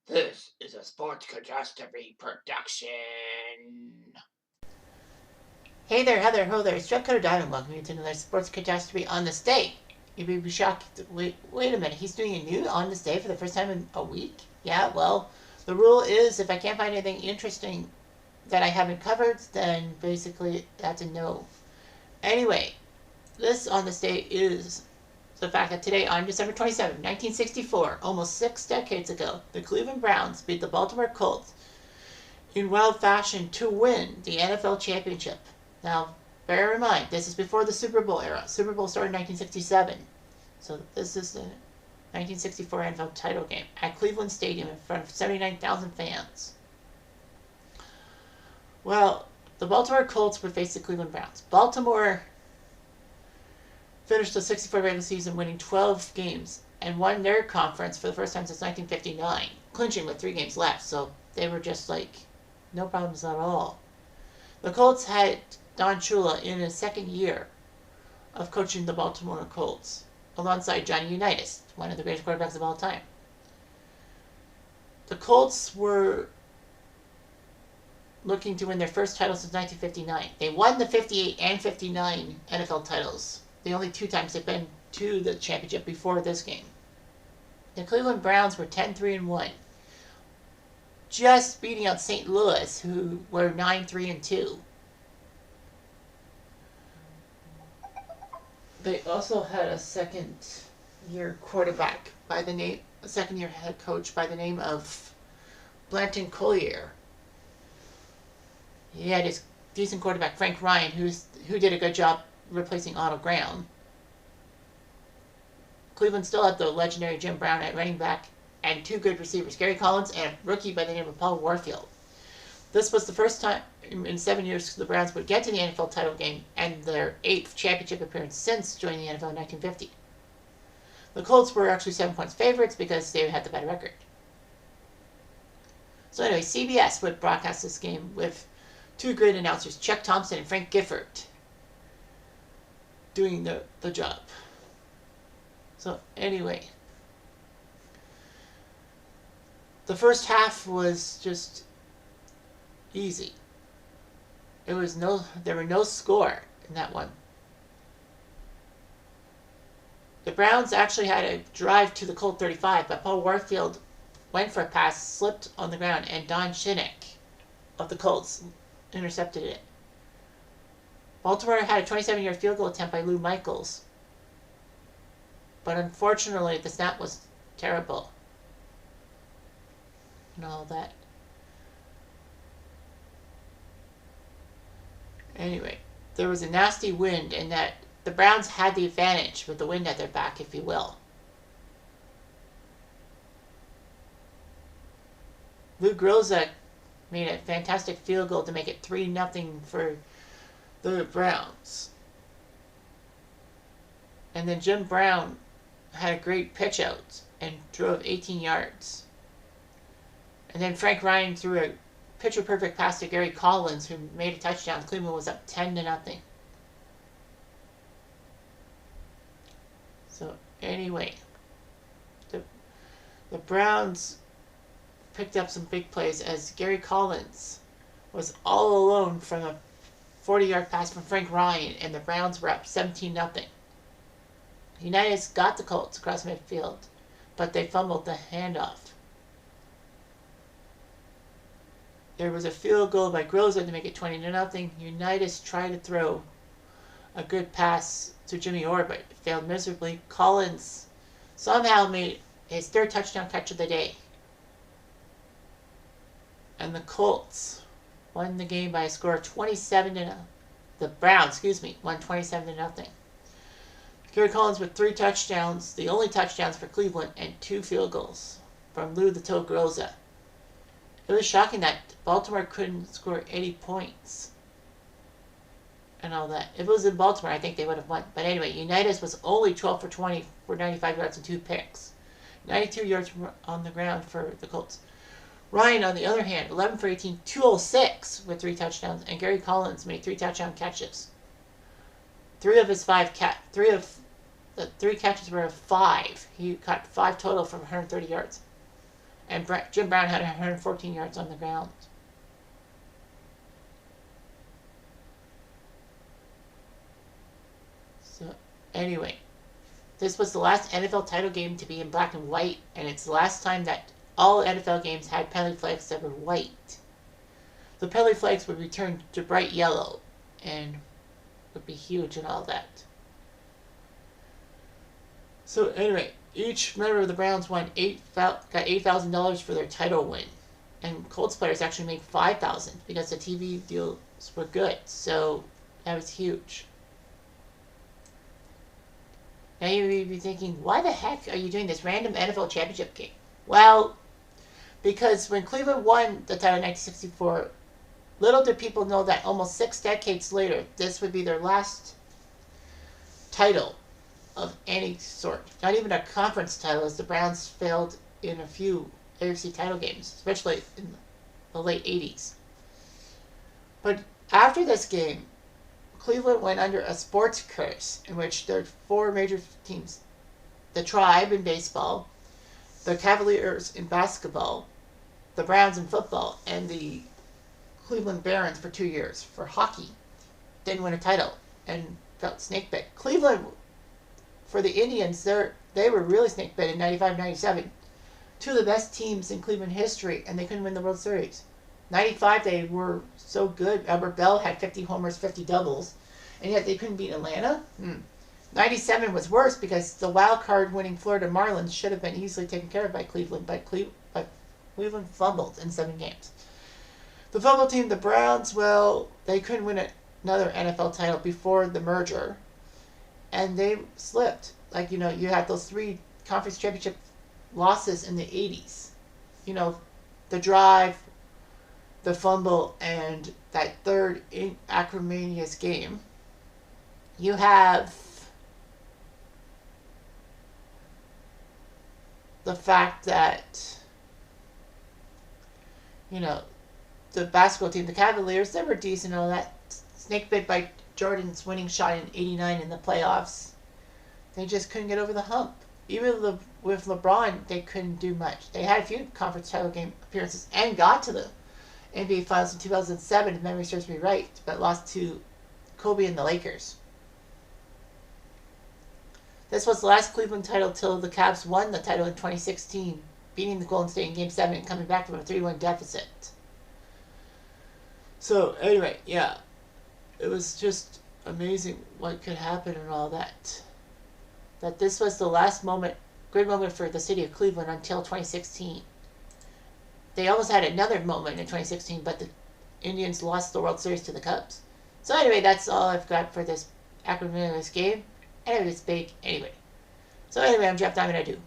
This is a Sports Catastrophe production. Hey there, Heather, ho there, it's Chuck Cutter Diamond. Welcome you to another Sports Catastrophe on this day. You may be shocked. Wait a minute. He's doing a new on this day for the first time in a week? Yeah, well, the rule is if I can't find anything interesting that I haven't covered, then basically that's a no. Anyway, this on this day is the fact that today, on December 27, 1964, almost 6 decades ago, the Cleveland Browns beat the Baltimore Colts in wild fashion to win the NFL championship. Now, bear in mind, this is before the Super Bowl era. Super Bowl started in 1967. So this is the 1964 NFL title game at Cleveland Stadium in front of 79,000 fans. Well, the Baltimore Colts would face the Cleveland Browns. Baltimore finished the 64 regular season winning 12 games and won their conference for the first time since 1959, clinching with 3 games left. So they were just like, no problems at all. The Colts had Don Shula in his second year of coaching the Baltimore Colts, alongside Johnny Unitas, one of the greatest quarterbacks of all time. The Colts were looking to win their first title since 1959. They won the 58 and 59 NFL titles, the only 2 times they've been to the championship before this game. The Cleveland Browns were 10-3-1, just beating out St. Louis, who were 9-3-2. They also had a second-year quarterback by the name, a second-year head coach by the name of Blanton Collier. He had his decent quarterback Frank Ryan, who did a good job replacing Otto Graham. Cleveland still had the legendary Jim Brown at running back and 2 good receivers, Gary Collins and a rookie by the name of Paul Warfield. This was the first time in 7 years the Browns would get to the NFL title game and their 8th championship appearance since joining the NFL in 1950. The Colts were actually 7 points favorites because they had the better record. So anyway, CBS would broadcast this game with 2 great announcers, Chuck Thompson and Frank Gifford, doing the job. So anyway, the first half was just easy. There were no score in that one. The Browns actually had a drive to the Colt 35, but Paul Warfield went for a pass, slipped on the ground, and Don Shinnick of the Colts intercepted it. Baltimore had a 27-yard field goal attempt by Lou Michaels, but unfortunately the snap was terrible and all that. Anyway, there was a nasty wind, and that the Browns had the advantage with the wind at their back, if you will. Lou Groza made a fantastic field goal to make it 3-0 for the Browns. And then Jim Brown had a great pitch out and drove 18 yards. And then Frank Ryan threw a picture-perfect pass to Gary Collins, who made a touchdown. Cleveland was up 10-0. So anyway, the Browns picked up some big plays as Gary Collins was all alone from a 40-yard pass from Frank Ryan, and the Browns were up 17-0. Unitas got the Colts across midfield, but they fumbled the handoff. There was a field goal by Groza to make it 20-0. Unitas tried to throw a good pass to Jimmy Orr, but failed miserably. Collins somehow made his 3rd touchdown catch of the day. And the Colts won the game by a score of 27-0. The Browns, won 27-0. Gary Collins with 3 touchdowns, the only touchdowns for Cleveland, and 2 field goals from Lou the Toe Groza. It was shocking that Baltimore couldn't score 80 points and all that. If it was in Baltimore, I think they would have won. But anyway, Unitas was only 12 for 20 for 95 yards and 2 picks. 92 yards on the ground for the Colts. Ryan, on the other hand, 11 for 18, 206 with 3 touchdowns, and Gary Collins made 3 touchdown catches. 3 of the 3 catches were of 5. He caught 5 total from 130 yards. And Jim Brown had 114 yards on the ground. So, anyway, this was the last NFL title game to be in black and white, and it's the last time that all NFL games had penalty flags that were white. The penalty flags would return to bright yellow, and would be huge and all that. So anyway, each member of the Browns got $8,000 for their title win, and Colts players actually made $5,000 because the TV deals were good. So that was huge. Now you may be thinking, why the heck are you doing this random NFL championship game? Well, because when Cleveland won the title in 1964, little did people know that almost 6 decades later, this would be their last title of any sort. Not even a conference title, as the Browns failed in a few AFC title games, especially in the late 80s. But after this game, Cleveland went under a sports curse in which there are 4 major teams. The Tribe in baseball, the Cavaliers in basketball, the Browns in football, and the Cleveland Barons for 2 years for hockey. Didn't win a title and felt snakebit. Cleveland, for the Indians, they were really snakebit in 95-97. 2 of the best teams in Cleveland history, and they couldn't win the World Series. 95, they were so good. Albert Bell had 50 homers, 50 doubles, and yet they couldn't beat Atlanta. 97 was worse because the wild card winning Florida Marlins should have been easily taken care of by Cleveland, but Cleveland fumbled in 7 games. The football team, the Browns, well, they couldn't win another NFL title before the merger, and they slipped. Like, you had those 3 conference championship losses in the 80s. The drive, the fumble, and that third acrimonious game. You have the fact that, the basketball team, the Cavaliers, they were decent and all that. Snakebit by Jordan's winning shot in 89 in the playoffs. They just couldn't get over the hump. Even with LeBron, they couldn't do much. They had a few conference title game appearances and got to the NBA Finals in 2007, if memory serves me right, but lost to Kobe and the Lakers. This was the last Cleveland title till the Cavs won the title in 2016, beating the Golden State in Game 7 and coming back from a 3-1 deficit. So, anyway, yeah. It was just amazing what could happen and all that. That this was the last great moment for the city of Cleveland until 2016. They almost had another moment in 2016, but the Indians lost the World Series to the Cubs. So anyway, that's all I've got for this acrimonious game. And it was big anyway. So anyway, I'm Jeff Diamond. I do.